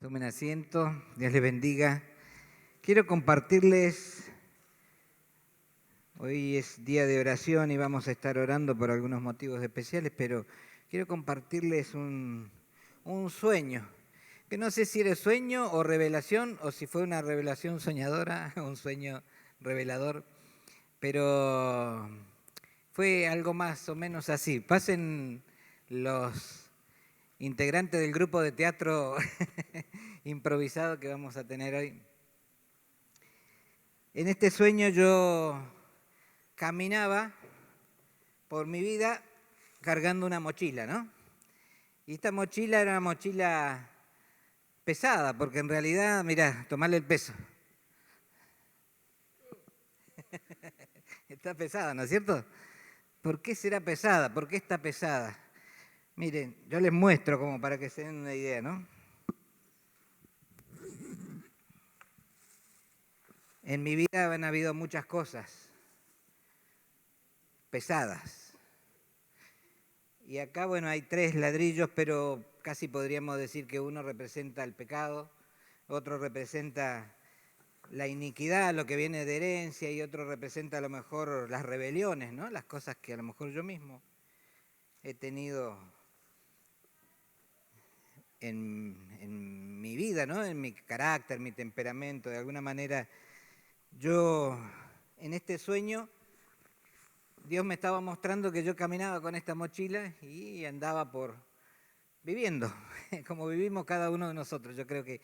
Tomen asiento, Dios les bendiga. Quiero compartirles, hoy es día de oración y vamos a estar orando por algunos motivos especiales, pero quiero compartirles un sueño, que no sé si era sueño o revelación, o si fue una revelación soñadora, un sueño revelador, pero fue algo más o menos así. Pasen los integrante del grupo de teatro improvisado que vamos a tener hoy. En este sueño yo caminaba por mi vida cargando una mochila, ¿no? Y esta mochila era una mochila pesada, porque en realidad, mirá, tomarle el peso. Está pesada, ¿no es cierto? ¿Por qué será pesada? ¿Por qué está pesada? Miren, yo les muestro como para que se den una idea, ¿no? En mi vida han habido muchas cosas pesadas. Y acá, bueno, hay 3 ladrillos, pero casi podríamos decir que uno representa el pecado, otro representa la iniquidad, lo que viene de herencia, y otro representa a lo mejor las rebeliones, ¿no? Las cosas que a lo mejor yo mismo he tenido en mi vida, ¿no? En mi carácter, mi temperamento. De alguna manera, yo en este sueño, Dios me estaba mostrando que yo caminaba con esta mochila y andaba viviendo, como vivimos cada uno de nosotros. Yo creo que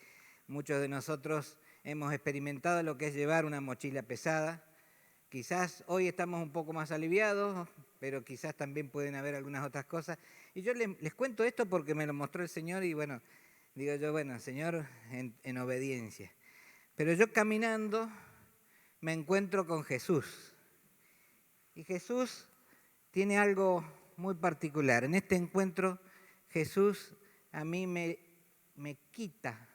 muchos de nosotros hemos experimentado lo que es llevar una mochila pesada. Quizás hoy estamos un poco más aliviados, pero quizás también pueden haber algunas otras cosas. Y yo les cuento esto porque me lo mostró el Señor y bueno, digo yo, bueno, Señor, en obediencia. Pero yo caminando me encuentro con Jesús. Y Jesús tiene algo muy particular. En este encuentro, Jesús a mí me quita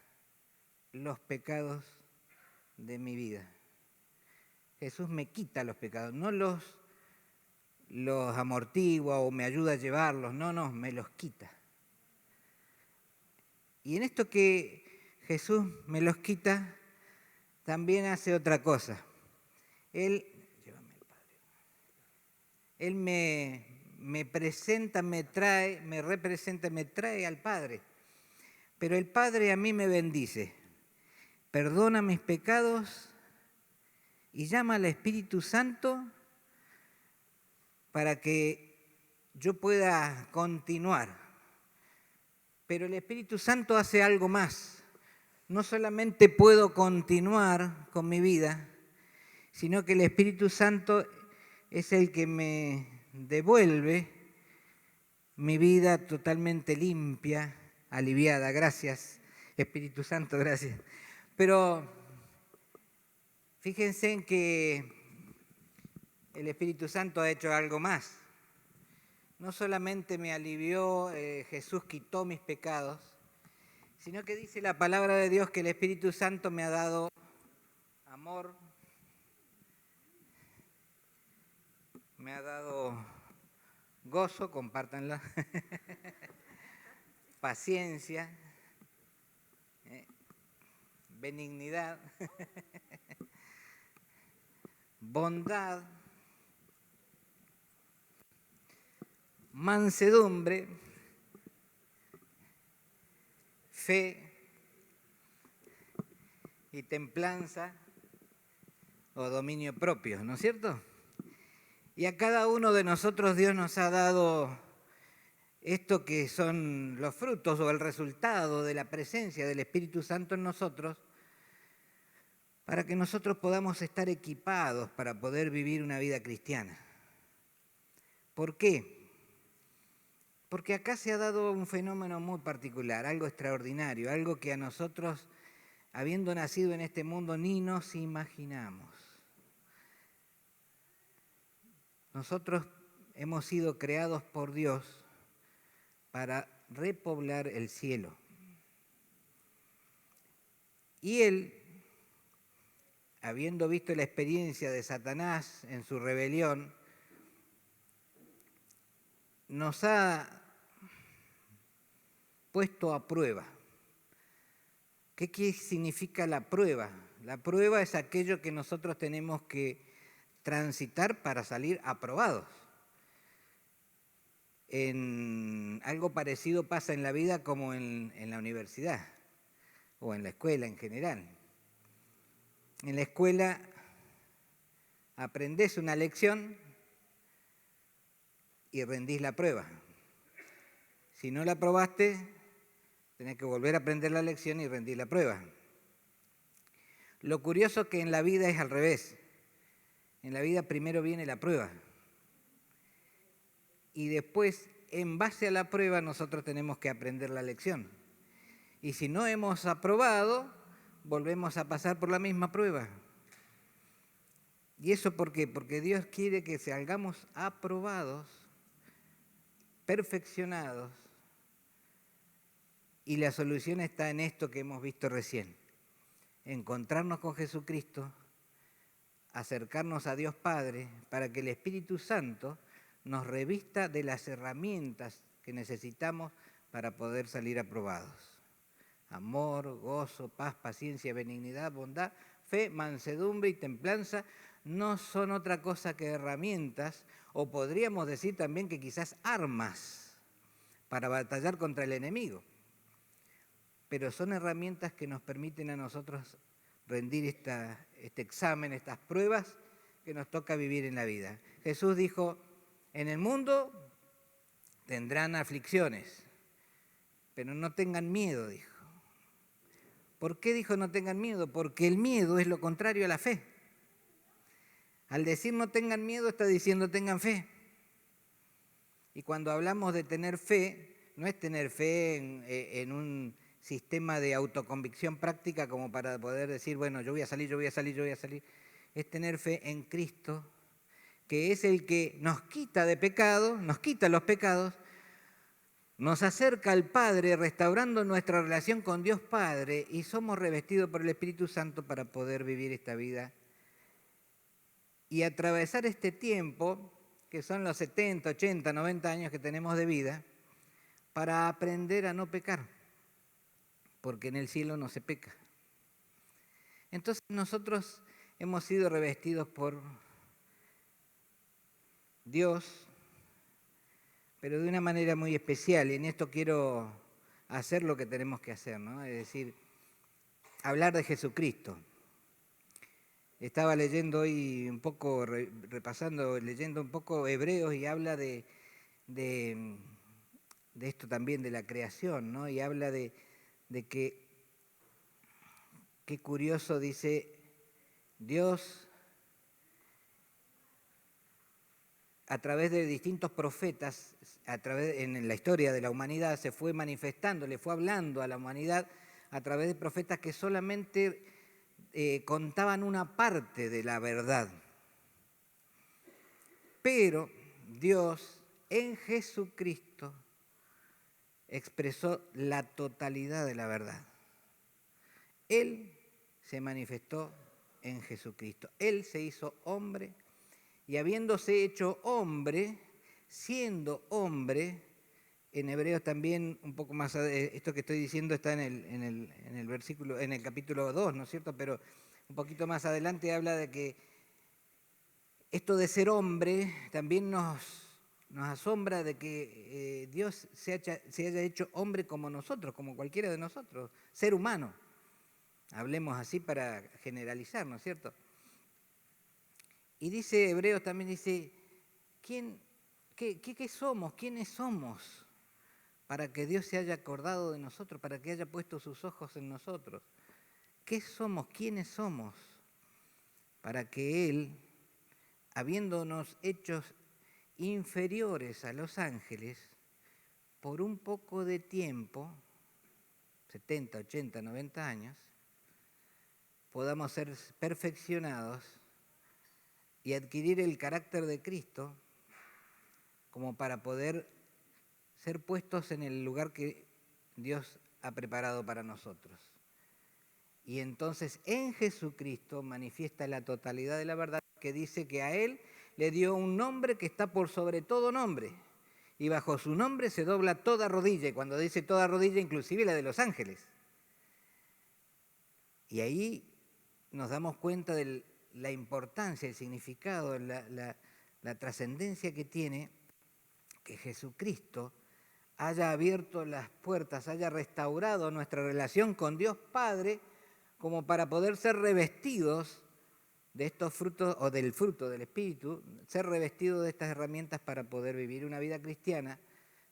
los pecados de mi vida. Jesús me quita los pecados, no los amortigua o me ayuda a llevarlos, no, me los quita. Y en esto que Jesús me los quita, también hace otra cosa. Él me presenta, me trae, me representa, me trae al Padre. Pero el Padre a mí me bendice, perdona mis pecados y llama al Espíritu Santo para que yo pueda continuar. Pero el Espíritu Santo hace algo más. No solamente puedo continuar con mi vida, sino que el Espíritu Santo es el que me devuelve mi vida totalmente limpia, aliviada. Gracias, Espíritu Santo, gracias. Pero fíjense en que el Espíritu Santo ha hecho algo más. No solamente me alivió, Jesús quitó mis pecados, sino que dice la palabra de Dios que el Espíritu Santo me ha dado amor, me ha dado gozo, compártanla, paciencia, benignidad, bondad, mansedumbre, fe y templanza o dominio propio, ¿no es cierto? Y a cada uno de nosotros Dios nos ha dado esto que son los frutos o el resultado de la presencia del Espíritu Santo en nosotros, para que nosotros podamos estar equipados para poder vivir una vida cristiana. ¿Por qué? Porque acá se ha dado un fenómeno muy particular, algo extraordinario, algo que a nosotros, habiendo nacido en este mundo, ni nos imaginamos. Nosotros hemos sido creados por Dios para repoblar el cielo. Y Él, habiendo visto la experiencia de Satanás en su rebelión, nos ha puesto a prueba. ¿Qué significa la prueba? La prueba es aquello que nosotros tenemos que transitar para salir aprobados. Algo parecido pasa en la vida como en la universidad o en la escuela en general. En la escuela aprendés una lección y rendís la prueba. Si no la aprobaste, tenés que volver a aprender la lección y rendir la prueba. Lo curioso es que en la vida es al revés. En la vida primero viene la prueba. Y después, en base a la prueba, nosotros tenemos que aprender la lección. Y si no hemos aprobado, volvemos a pasar por la misma prueba. ¿Y eso por qué? Porque Dios quiere que salgamos aprobados, perfeccionados, y la solución está en esto que hemos visto recién. Encontrarnos con Jesucristo, acercarnos a Dios Padre, para que el Espíritu Santo nos revista de las herramientas que necesitamos para poder salir aprobados. Amor, gozo, paz, paciencia, benignidad, bondad, fe, mansedumbre y templanza no son otra cosa que herramientas, o podríamos decir también que quizás armas para batallar contra el enemigo. Pero son herramientas que nos permiten a nosotros rendir este examen, estas pruebas que nos toca vivir en la vida. Jesús dijo, en el mundo tendrán aflicciones, pero no tengan miedo, dijo. ¿Por qué dijo no tengan miedo? Porque el miedo es lo contrario a la fe. Al decir no tengan miedo está diciendo tengan fe. Y cuando hablamos de tener fe, no es tener fe en un sistema de autoconvicción práctica como para poder decir, bueno, yo voy a salir, yo voy a salir, yo voy a salir. Es tener fe en Cristo, que es el que nos quita de pecado, nos quita los pecados, nos acerca al Padre, restaurando nuestra relación con Dios Padre, y somos revestidos por el Espíritu Santo para poder vivir esta vida y atravesar este tiempo, que son los 70, 80, 90 años que tenemos de vida, para aprender a no pecar, porque en el cielo no se peca. Entonces nosotros hemos sido revestidos por Dios, pero de una manera muy especial, y en esto quiero hacer lo que tenemos que hacer, ¿no? Es decir, hablar de Jesucristo. Estaba leyendo hoy un poco, repasando, leyendo un poco Hebreos, y habla de esto también, de la creación, ¿no? Y habla de que, qué curioso, dice, Dios a través de distintos profetas, en la historia de la humanidad, se fue manifestando, le fue hablando a la humanidad a través de profetas que solamente contaban una parte de la verdad. Pero Dios en Jesucristo expresó la totalidad de la verdad. Él se manifestó en Jesucristo. Él se hizo hombre, y habiéndose hecho hombre, siendo hombre, en Hebreos también, un poco más, esto que estoy diciendo está en el versículo, en el capítulo 2, ¿no es cierto? Pero un poquito más adelante habla de que esto de ser hombre también nos asombra, de que Dios se haya hecho hombre como nosotros, como cualquiera de nosotros, ser humano. Hablemos así para generalizar, ¿no es cierto? Y dice Hebreos también, dice, ¿qué somos? ¿Quiénes somos? Para que Dios se haya acordado de nosotros, para que haya puesto sus ojos en nosotros. ¿Qué somos? ¿Quiénes somos? Para que Él, habiéndonos hechos inferiores a los ángeles, por un poco de tiempo, 70, 80, 90 años, podamos ser perfeccionados y adquirir el carácter de Cristo, como para poder ser puestos en el lugar que Dios ha preparado para nosotros. Y entonces en Jesucristo manifiesta la totalidad de la verdad, que dice que a Él le dio un nombre que está por sobre todo nombre, y bajo su nombre se dobla toda rodilla, y cuando dice toda rodilla, inclusive la de los ángeles. Y ahí nos damos cuenta de la importancia, el significado, la trascendencia que tiene que Jesucristo haya abierto las puertas, haya restaurado nuestra relación con Dios Padre, como para poder ser revestidos de estos frutos o del fruto del Espíritu, ser revestidos de estas herramientas para poder vivir una vida cristiana,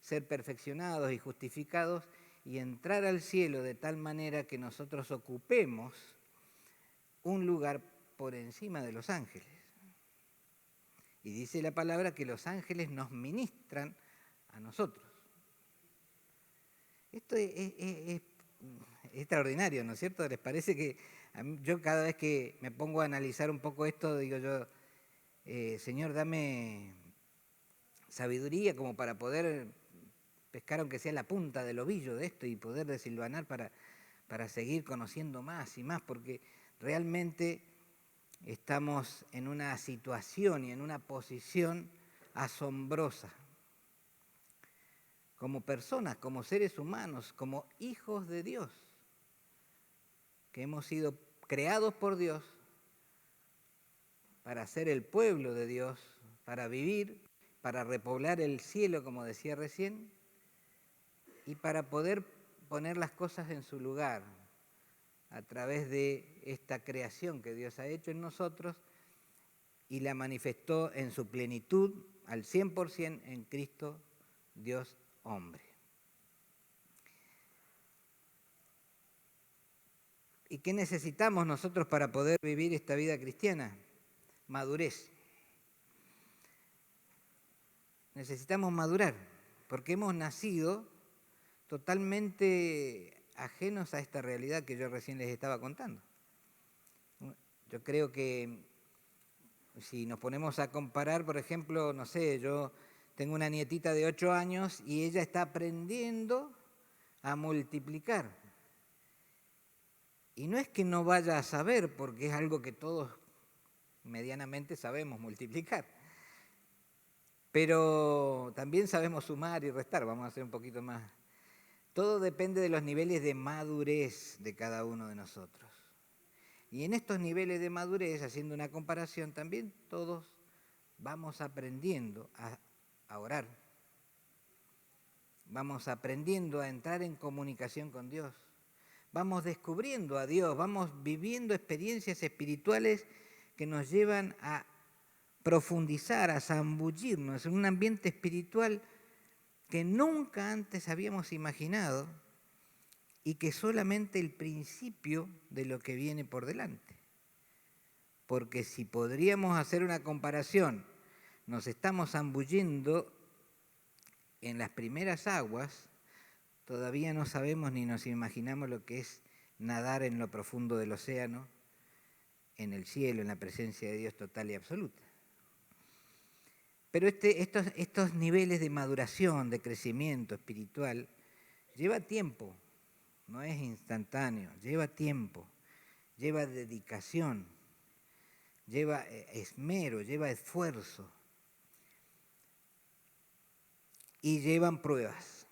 ser perfeccionados y justificados y entrar al cielo de tal manera que nosotros ocupemos un lugar por encima de los ángeles. Y dice la palabra que los ángeles nos ministran a nosotros. Esto es extraordinario, ¿no es cierto? ¿Les parece que yo cada vez que me pongo a analizar un poco esto, digo yo, Señor, dame sabiduría como para poder pescar aunque sea la punta del ovillo de esto y poder desilvanar para seguir conociendo más y más, porque realmente estamos en una situación y en una posición asombrosa. Como personas, como seres humanos, como hijos de Dios, que hemos sido creados por Dios para ser el pueblo de Dios, para vivir, para repoblar el cielo, como decía recién, y para poder poner las cosas en su lugar a través de esta creación que Dios ha hecho en nosotros y la manifestó en su plenitud al 100% en Cristo, Dios hombre. ¿Y qué necesitamos nosotros para poder vivir esta vida cristiana? Madurez. Necesitamos madurar, porque hemos nacido totalmente ajenos a esta realidad que yo recién les estaba contando. Yo creo que si nos ponemos a comparar, por ejemplo, no sé, yo tengo una nietita de 8 años y ella está aprendiendo a multiplicar. Y no es que no vaya a saber, porque es algo que todos medianamente sabemos multiplicar. Pero también sabemos sumar y restar, vamos a hacer un poquito más. Todo depende de los niveles de madurez de cada uno de nosotros. Y en estos niveles de madurez, haciendo una comparación, también todos vamos aprendiendo a orar. Vamos aprendiendo a entrar en comunicación con Dios. Vamos descubriendo a Dios, vamos viviendo experiencias espirituales que nos llevan a profundizar, a zambullirnos en un ambiente espiritual que nunca antes habíamos imaginado y que es solamente el principio de lo que viene por delante. Porque si podríamos hacer una comparación, nos estamos zambullendo en las primeras aguas, todavía no sabemos ni nos imaginamos lo que es nadar en lo profundo del océano, en el cielo, en la presencia de Dios total y absoluta. Pero estos niveles de maduración, de crecimiento espiritual, lleva tiempo, no es instantáneo, lleva tiempo, lleva dedicación, lleva esmero, lleva esfuerzo y llevan pruebas.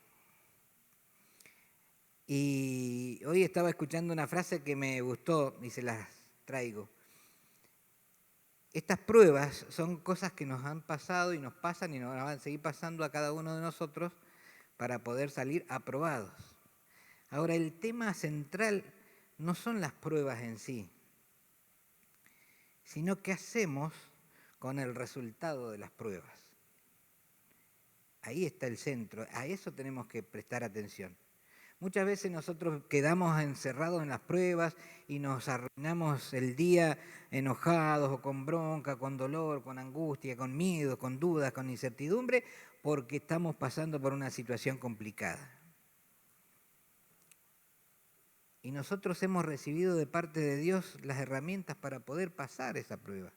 Y hoy estaba escuchando una frase que me gustó y se las traigo. Estas pruebas son cosas que nos han pasado y nos pasan y nos van a seguir pasando a cada uno de nosotros para poder salir aprobados. Ahora, el tema central no son las pruebas en sí, sino qué hacemos con el resultado de las pruebas. Ahí está el centro, a eso tenemos que prestar atención. Muchas veces nosotros quedamos encerrados en las pruebas y nos arruinamos el día enojados o con bronca, con dolor, con angustia, con miedo, con dudas, con incertidumbre, porque estamos pasando por una situación complicada. Y nosotros hemos recibido de parte de Dios las herramientas para poder pasar esa prueba.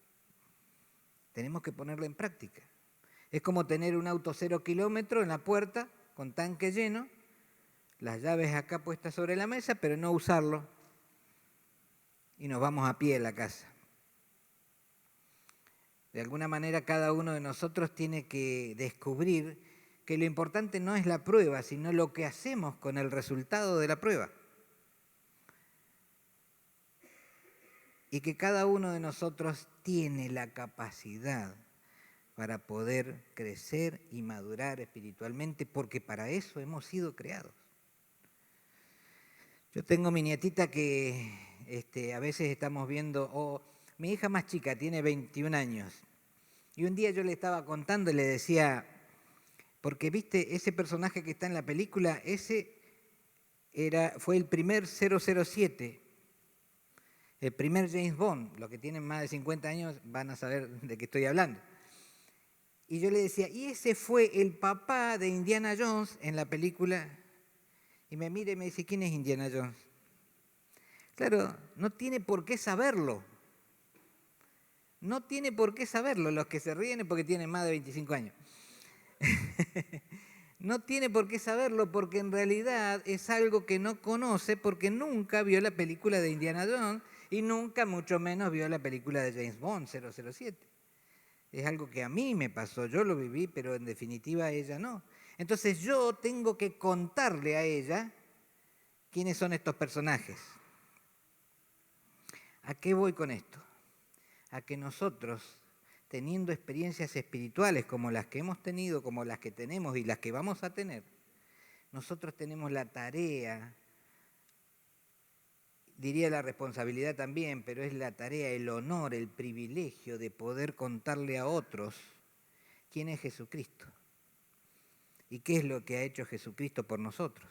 Tenemos que ponerla en práctica. Es como tener un auto 0 kilómetros en la puerta con tanque lleno, las llaves acá puestas sobre la mesa, pero no usarlo. Y nos vamos a pie a la casa. De alguna manera cada uno de nosotros tiene que descubrir que lo importante no es la prueba, sino lo que hacemos con el resultado de la prueba. y que cada uno de nosotros tiene la capacidad para poder crecer y madurar espiritualmente, porque para eso hemos sido creados. Yo tengo mi nietita que a veces estamos viendo, mi hija más chica tiene 21 años, y un día yo le estaba contando y le decía, porque viste, ese personaje que está en la película, fue el primer 007, el primer James Bond. Los que tienen más de 50 años van a saber de qué estoy hablando. Y yo le decía, y ese fue el papá de Indiana Jones en la película. Y me mira y me dice, ¿quién es Indiana Jones? Claro, no tiene por qué saberlo. No tiene por qué saberlo. Los que se ríen es porque tienen más de 25 años. No tiene por qué saberlo porque en realidad es algo que no conoce porque nunca vio la película de Indiana Jones y nunca, mucho menos, vio la película de James Bond 007. Es algo que a mí me pasó, yo lo viví, pero en definitiva a ella no. Entonces yo tengo que contarle a ella quiénes son estos personajes. ¿A qué voy con esto? A que nosotros, teniendo experiencias espirituales como las que hemos tenido, como las que tenemos y las que vamos a tener, nosotros tenemos la tarea, diría la responsabilidad también, pero es la tarea, el honor, el privilegio de poder contarle a otros quién es Jesucristo y qué es lo que ha hecho Jesucristo por nosotros.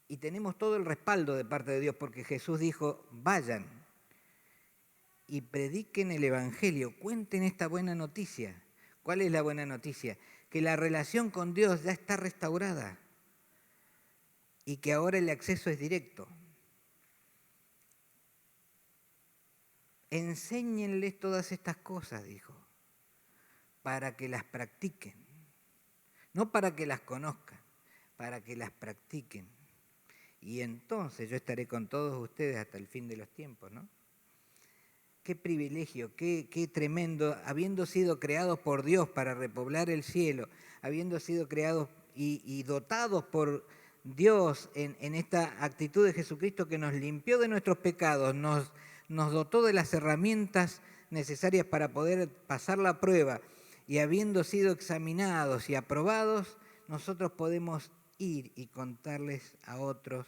Y tenemos todo el respaldo de parte de Dios porque Jesús dijo, vayan y prediquen el Evangelio, cuenten esta buena noticia. ¿Cuál es la buena noticia? Que la relación con Dios ya está restaurada y que ahora el acceso es directo. Enséñenles todas estas cosas, dijo, para que las practiquen. No para que las conozcan, para que las practiquen. Y entonces yo estaré con todos ustedes hasta el fin de los tiempos, ¿no? Qué privilegio, qué tremendo, habiendo sido creados por Dios para repoblar el cielo, habiendo sido creados y dotados por Dios en esta actitud de Jesucristo que nos limpió de nuestros pecados, nos dotó de las herramientas necesarias para poder pasar la prueba y habiendo sido examinados y aprobados, nosotros podemos ir y contarles a otros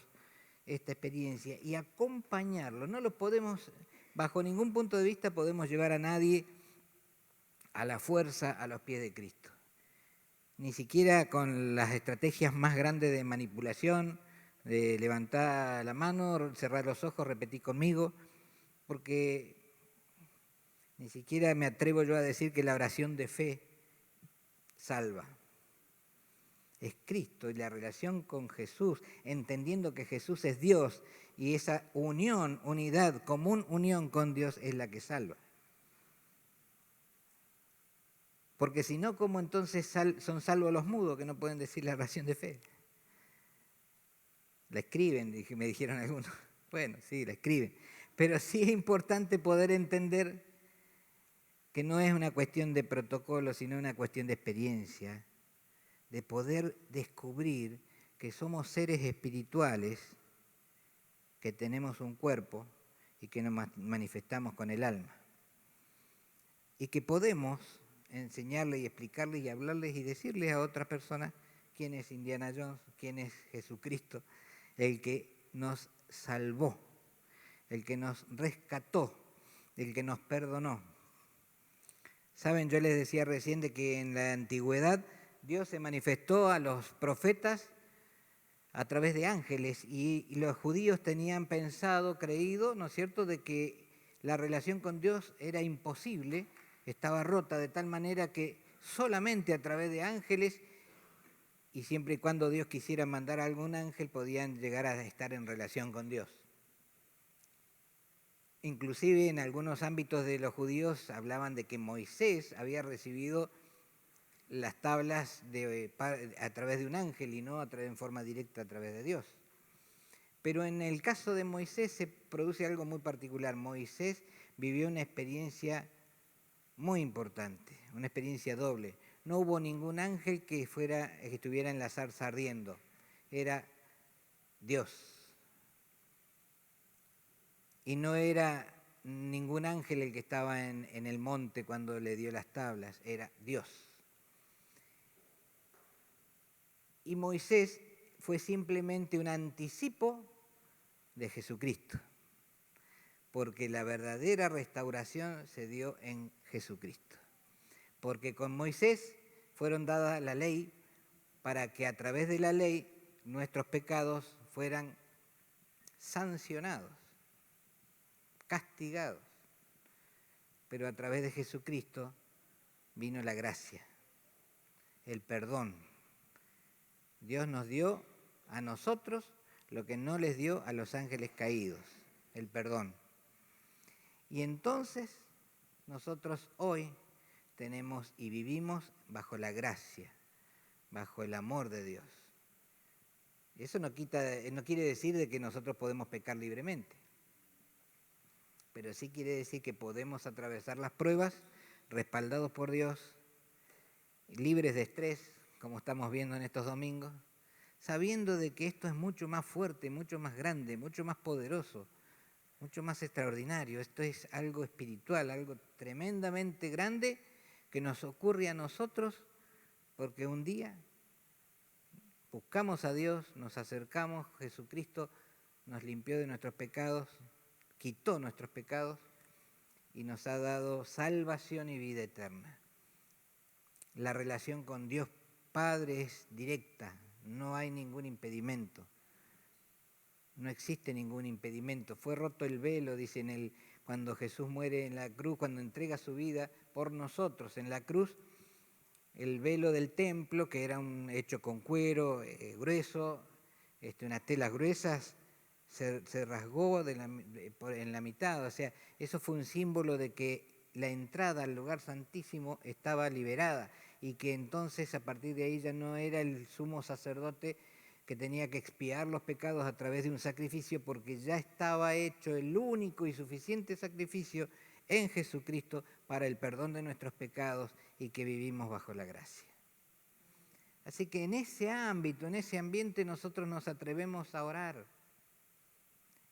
esta experiencia y acompañarlo. No lo podemos, bajo ningún punto de vista podemos llevar a nadie a la fuerza a los pies de Cristo. Ni siquiera con las estrategias más grandes de manipulación, de levantar la mano, cerrar los ojos, repetir conmigo, porque ni siquiera me atrevo yo a decir que la oración de fe salva. Es Cristo y la relación con Jesús, entendiendo que Jesús es Dios y esa unión, unidad, común unión con Dios es la que salva. Porque si no, ¿cómo entonces son salvos los mudos que no pueden decir la oración de fe? La escriben, me dijeron algunos. Bueno, sí, la escriben. Pero sí es importante poder entender que no es una cuestión de protocolo, sino una cuestión de experiencia, de poder descubrir que somos seres espirituales, que tenemos un cuerpo y que nos manifestamos con el alma. Y que podemos enseñarles y explicarles y hablarles y decirles a otras personas quién es Indiana Jones, quién es Jesucristo, el que nos salvó, el que nos rescató, el que nos perdonó. Saben, yo les decía recién de que en la antigüedad Dios se manifestó a los profetas a través de ángeles y los judíos tenían pensado, creído, ¿no es cierto?, de que la relación con Dios era imposible, estaba rota de tal manera que solamente a través de ángeles y siempre y cuando Dios quisiera mandar a algún ángel podían llegar a estar en relación con Dios. Inclusive en algunos ámbitos de los judíos hablaban de que Moisés había recibido las tablas a través de un ángel y no en forma directa a través de Dios. Pero en el caso de Moisés se produce algo muy particular. Moisés vivió una experiencia muy importante, una experiencia doble. No hubo ningún ángel que estuviera en la zarza ardiendo, era Dios. y no era ningún ángel el que estaba en el monte cuando le dio las tablas, era Dios. Y Moisés fue simplemente un anticipo de Jesucristo, porque la verdadera restauración se dio en Jesucristo. Porque con Moisés fueron dadas la ley para que a través de la ley nuestros pecados fueran sancionados, castigados. Pero a través de Jesucristo vino la gracia, el perdón. Dios nos dio a nosotros lo que no les dio a los ángeles caídos, el perdón. Y entonces nosotros hoy tenemos y vivimos bajo la gracia, bajo el amor de Dios. Eso no quiere decir de que nosotros podemos pecar libremente, pero sí quiere decir que podemos atravesar las pruebas respaldados por Dios, libres de estrés, como estamos viendo en estos domingos, sabiendo de que esto es mucho más fuerte, mucho más grande, mucho más poderoso, mucho más extraordinario. Esto es algo espiritual, algo tremendamente grande que nos ocurre a nosotros porque un día buscamos a Dios, nos acercamos, Jesucristo nos limpió de nuestros pecados, quitó nuestros pecados y nos ha dado salvación y vida eterna. La relación con Dios Padre es directa, no hay ningún impedimento. No existe ningún impedimento. Fue roto el velo, dice cuando Jesús muere en la cruz, cuando entrega su vida por nosotros en la cruz, el velo del templo, que era hecho con cuero grueso, unas telas gruesas, se rasgó en la mitad. O sea, eso fue un símbolo de que la entrada al lugar santísimo estaba liberada y que entonces a partir de ahí ya no era el sumo sacerdote que tenía que expiar los pecados a través de un sacrificio, porque ya estaba hecho el único y suficiente sacrificio en Jesucristo para el perdón de nuestros pecados y que vivimos bajo la gracia. Así que en ese ámbito, en ese ambiente, nosotros nos atrevemos a orar.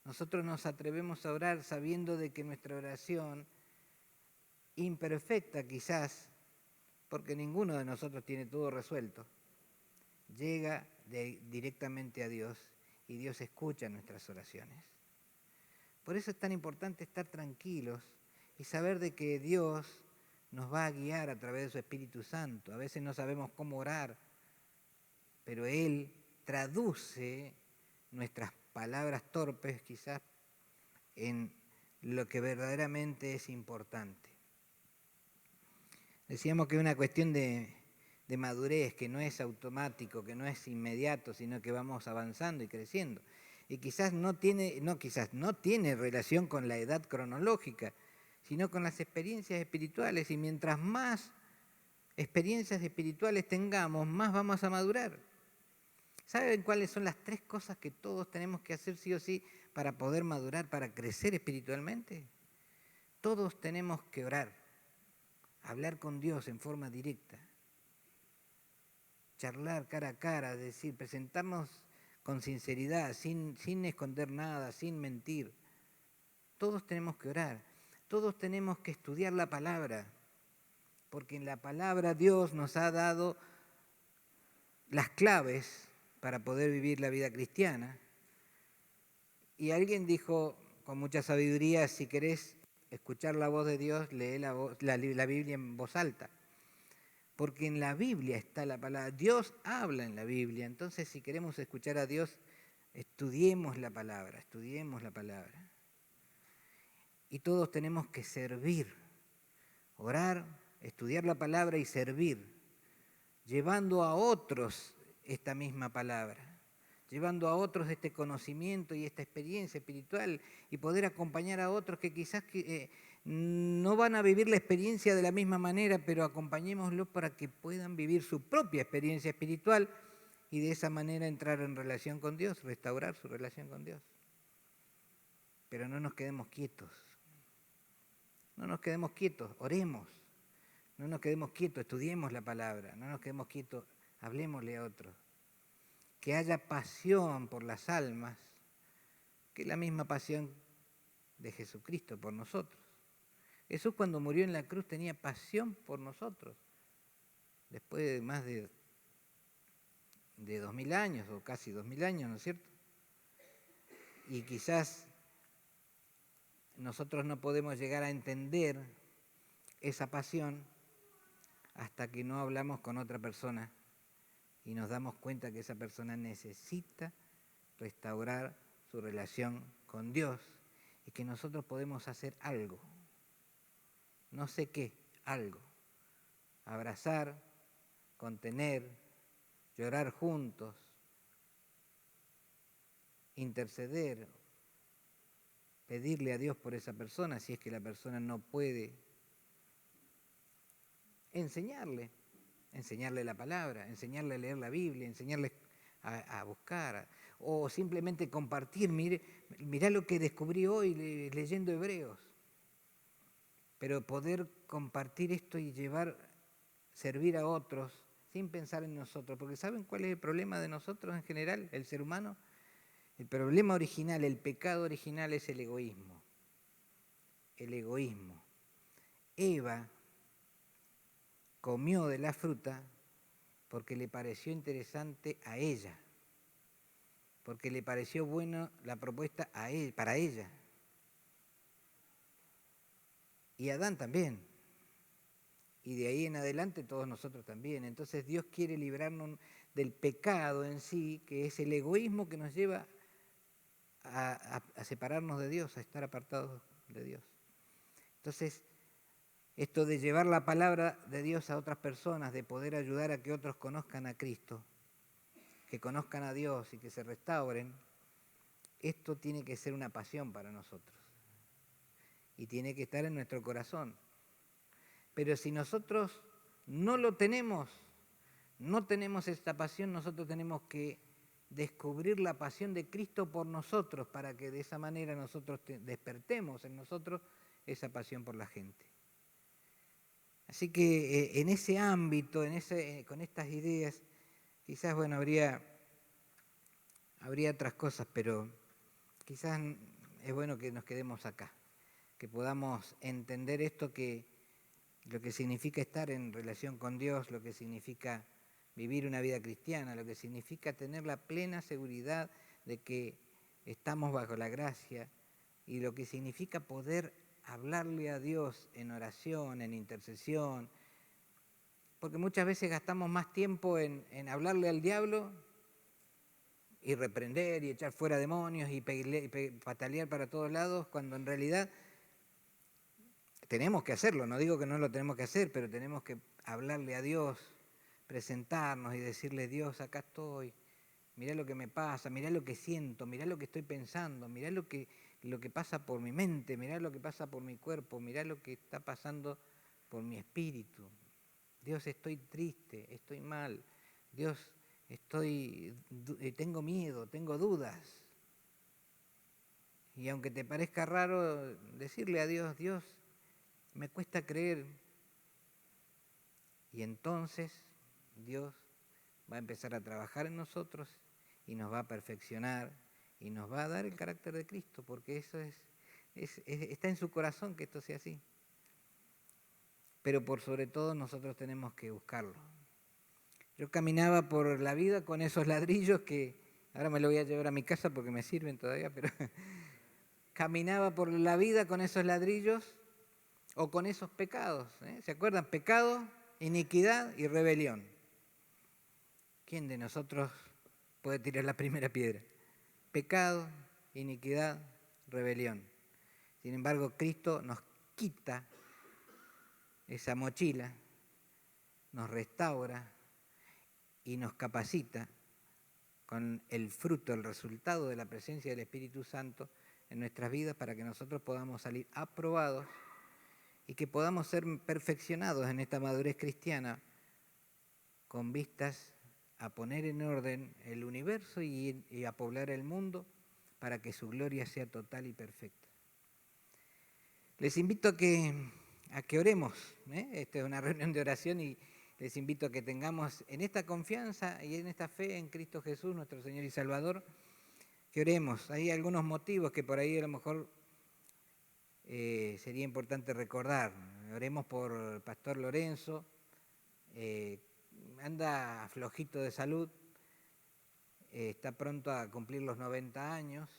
Nosotros nos atrevemos a orar sabiendo de que nuestra oración, imperfecta quizás, porque ninguno de nosotros tiene todo resuelto, llega directamente a Dios y Dios escucha nuestras oraciones. Por eso es tan importante estar tranquilos y saber de que Dios nos va a guiar a través de su Espíritu Santo. A veces no sabemos cómo orar, pero Él traduce nuestras palabras torpes quizás en lo que verdaderamente es importante. Decíamos que es una cuestión de madurez, que no es automático, que no es inmediato, sino que vamos avanzando y creciendo. Y quizás no tiene relación con la edad cronológica, sino con las experiencias espirituales. Y mientras más experiencias espirituales tengamos, más vamos a madurar. ¿Saben cuáles son las 3 cosas que todos tenemos que hacer sí o sí para poder madurar, para crecer espiritualmente? Todos tenemos que orar, hablar con Dios en forma directa, charlar cara a cara, decir, presentarnos con sinceridad, sin esconder nada, sin mentir. Todos tenemos que orar, todos tenemos que estudiar la palabra, porque en la palabra Dios nos ha dado las claves para poder vivir la vida cristiana. Y alguien dijo con mucha sabiduría, si querés escuchar la voz de Dios, lee la Biblia en voz alta. Porque en la Biblia está la palabra. Dios habla en la Biblia. Entonces, si queremos escuchar a Dios, estudiemos la palabra, estudiemos la palabra. Y todos tenemos que servir, orar, estudiar la palabra y servir, llevando a otros esta misma palabra, llevando a otros este conocimiento y esta experiencia espiritual y poder acompañar a otros que quizás no van a vivir la experiencia de la misma manera, pero acompañémoslos para que puedan vivir su propia experiencia espiritual y de esa manera entrar en relación con Dios, restaurar su relación con Dios. Pero no nos quedemos quietos, oremos, no nos quedemos quietos, estudiemos la palabra, no nos quedemos quietos, hablemosle a otros. Que haya pasión por las almas, que es la misma pasión de Jesucristo por nosotros. Jesús cuando murió en la cruz tenía pasión por nosotros. Después de más de 2000 años, o casi 2000 años, ¿no es cierto? Y quizás nosotros no podemos llegar a entender esa pasión hasta que no hablamos con otra persona y nos damos cuenta que esa persona necesita restaurar su relación con Dios y que nosotros podemos hacer algo, no sé qué, algo, abrazar, contener, llorar juntos, interceder, pedirle a Dios por esa persona si es que la persona no puede, enseñarle la palabra, enseñarle a leer la Biblia, enseñarle a buscar, o simplemente compartir, mirá lo que descubrí hoy leyendo Hebreos. Pero poder compartir esto y servir a otros sin pensar en nosotros, porque ¿saben cuál es el problema de nosotros en general, el ser humano? El problema original, el pecado original es el egoísmo. El egoísmo. Eva comió de la fruta porque le pareció interesante a ella, porque le pareció buena la propuesta para ella. Y Adán también. Y de ahí en adelante todos nosotros también. Entonces Dios quiere librarnos del pecado en sí, que es el egoísmo que nos lleva a separarnos de Dios, a estar apartados de Dios. Entonces, esto de llevar la palabra de Dios a otras personas, de poder ayudar a que otros conozcan a Cristo, que conozcan a Dios y que se restauren, esto tiene que ser una pasión para nosotros. Y tiene que estar en nuestro corazón. Pero si nosotros no lo tenemos, no tenemos esta pasión, nosotros tenemos que descubrir la pasión de Cristo por nosotros para que de esa manera nosotros despertemos en nosotros esa pasión por la gente. Así que en ese ámbito, con estas ideas, quizás habría otras cosas, pero quizás es bueno que nos quedemos acá, que podamos entender esto, que lo que significa estar en relación con Dios, lo que significa vivir una vida cristiana, lo que significa tener la plena seguridad de que estamos bajo la gracia y lo que significa poder hablarle a Dios en oración, en intercesión, porque muchas veces gastamos más tiempo en hablarle al diablo y reprender y echar fuera demonios y patalear para todos lados, cuando en realidad tenemos que hacerlo, no digo que no lo tenemos que hacer, pero tenemos que hablarle a Dios, presentarnos y decirle: Dios, acá estoy, mirá lo que me pasa, mirá lo que siento, mirá lo que estoy pensando, mirá lo que pasa por mi mente, mirá lo que pasa por mi cuerpo, mirá lo que está pasando por mi espíritu. Dios, estoy triste, estoy mal, Dios, tengo miedo, tengo dudas. Y aunque te parezca raro decirle a Dios: Dios, me cuesta creer. Y entonces Dios va a empezar a trabajar en nosotros y nos va a perfeccionar y nos va a dar el carácter de Cristo, porque eso está en su corazón que esto sea así. Pero por sobre todo nosotros tenemos que buscarlo. Yo caminaba por la vida con esos ladrillos que ahora me lo voy a llevar a mi casa porque me sirven todavía, pero caminaba por la vida con esos ladrillos o con esos pecados. ¿Se acuerdan? Pecado, iniquidad y rebelión. ¿Quién de nosotros puede tirar la primera piedra? Pecado, iniquidad, rebelión. Sin embargo, Cristo nos quita esa mochila, nos restaura y nos capacita con el fruto, el resultado de la presencia del Espíritu Santo en nuestras vidas para que nosotros podamos salir aprobados y que podamos ser perfeccionados en esta madurez cristiana con vistas a poner en orden el universo y a poblar el mundo para que su gloria sea total y perfecta. Les invito a que oremos. Esta es una reunión de oración y les invito a que tengamos en esta confianza y en esta fe en Cristo Jesús, nuestro Señor y Salvador, que oremos. Hay algunos motivos que por ahí a lo mejor sería importante recordar. Oremos por el pastor Lorenzo, anda flojito de salud, está pronto a cumplir los 90 años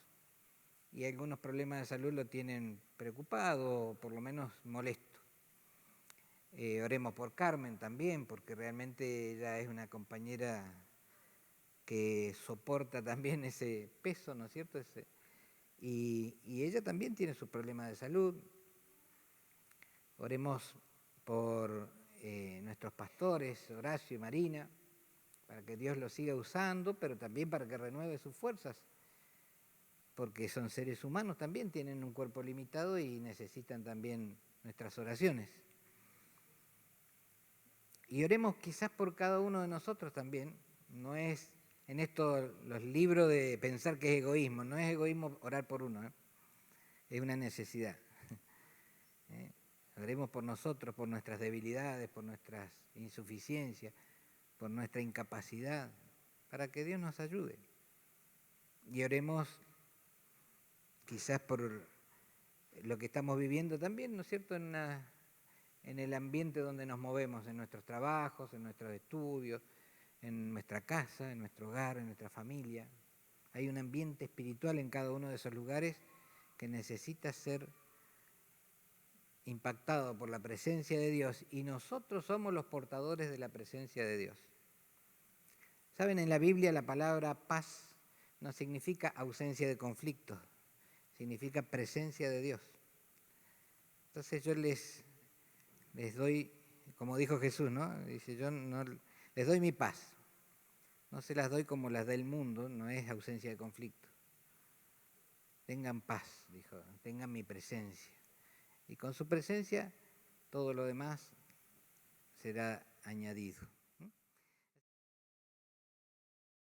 y algunos problemas de salud lo tienen preocupado o por lo menos molesto. Oremos por Carmen también, porque realmente ella es una compañera que soporta también ese peso, ¿no es cierto? Y ella también tiene sus problemas de salud. Oremos por nuestros pastores, Horacio y Marina, para que Dios los siga usando, pero también para que renueve sus fuerzas, porque son seres humanos también, tienen un cuerpo limitado y necesitan también nuestras oraciones. Y oremos quizás por cada uno de nosotros también. No es en esto los libros de pensar que es egoísmo, no es egoísmo orar por uno, es una necesidad. Oremos por nosotros, por nuestras debilidades, por nuestras insuficiencias, por nuestra incapacidad, para que Dios nos ayude. Y oremos quizás por lo que estamos viviendo también, ¿no es cierto?, en el ambiente donde nos movemos, en nuestros trabajos, en nuestros estudios, en nuestra casa, en nuestro hogar, en nuestra familia. Hay un ambiente espiritual en cada uno de esos lugares que necesita ser impactado por la presencia de Dios, y nosotros somos los portadores de la presencia de Dios. Saben, en la Biblia la palabra paz no significa ausencia de conflictos, significa presencia de Dios. Entonces yo les doy, como dijo Jesús, ¿no? Dice, yo no les doy mi paz, no se las doy como las del mundo, no es ausencia de conflicto. Tengan paz, dijo, tengan mi presencia. Y con su presencia todo lo demás será añadido.